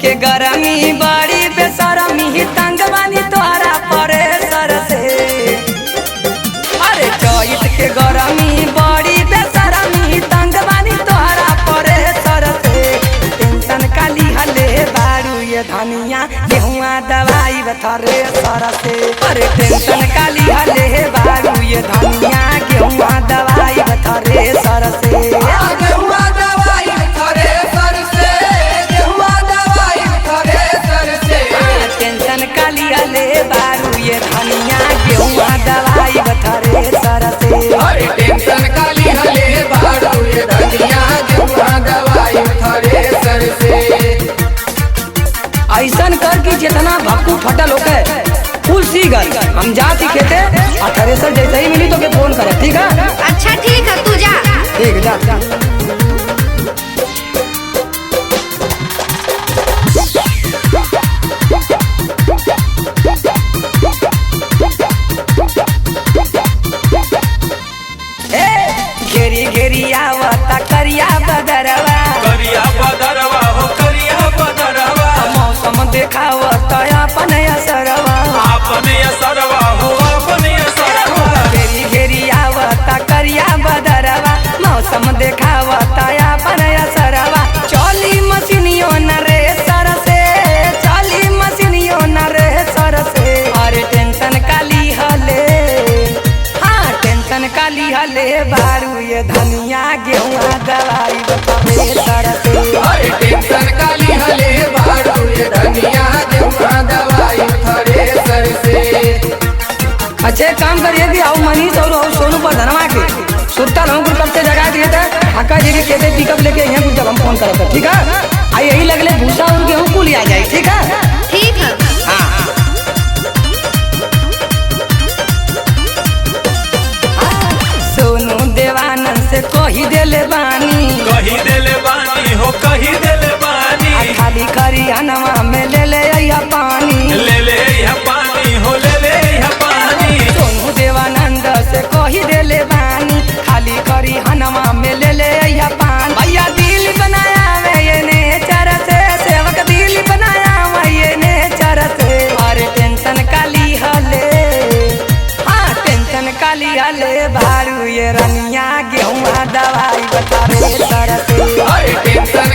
के गरमी बड़ी बेसरमी तंग बानी तोहरा परे सर से। अरे चैत के गरमी बड़ी बेसरमी तंग बानी तोहरा परे सर से। टेंशन काली हले बारू ये धनिया गेहुआ दवाई बथरे सर से। अरे टेंशन काली हले बारू ये धनिया गेहुआ दवाई बथरे सर से। काली हले बारू ये धनिया गेहुआ दवाई बथरे सर से। अरे टेंशन काली हले बारू ये धनिया गेहुआ दवाई बथरे सर से। ऐसन कर कि जितना भक्कू फटल होके फूल सीगल हम जाती खेते और थ्रेसर जैसे ही मिली तो के फोन करे, ठीक है? अच्छा ठीक है, तू जा। ठीक जा, जा। घेरी घेरी आवता करिया बदरवा, करिया बदरवा हो करिया बदरवा। मौसम देखावता अपन असरवा, अपने असरवा हो अपने असरवा। घेरी घेरी आवता करिया बदरवा, मौसम देखावता अपन असरवा। चली मशीनियो न रे सर से, चली मशीनियो न रे सर से। अरे टेंशन काली हले, हाँ काली हले बारू ये धनिया गेहुआ दवाई बथरे सर से। अरे टेंशन काली हले बारू ये धनिया गेहुआ दवाई बथरे सर से। अच्छे काम करिए कि आओ मनीष और सोनू पर धनवा के सुरता हम कुछ कब से जगा दिए थे। हक्का जी के खेते पिकअप लेके यहाँ कुछ जब हम फोन करे थे, ठीक है? आई यही लगले भूसा और गेहूँ कुल आ जाए, ठीक है? ठीक है। हाँ सोनू देवानंद से कही देले बानी, कही देले बानी हो कही देले बानी। खाली खरी हनवा में ले ले अइहा पानी, ले ले यह पानी हो ले ले यह पानी। सोनू देवानंद से कही देले बानी, खाली खरी हनवा में ले ले अइहा पानी। भैया दिल बनाया वे ये नेचर से, सेवक दिल बनाया वे ये नेचर से। अरे टेंशन काली हले, हाँ टेंशन काली हले बारू ये रनिया गेहुआ दवाई बथरे सर से। अरे टेंशन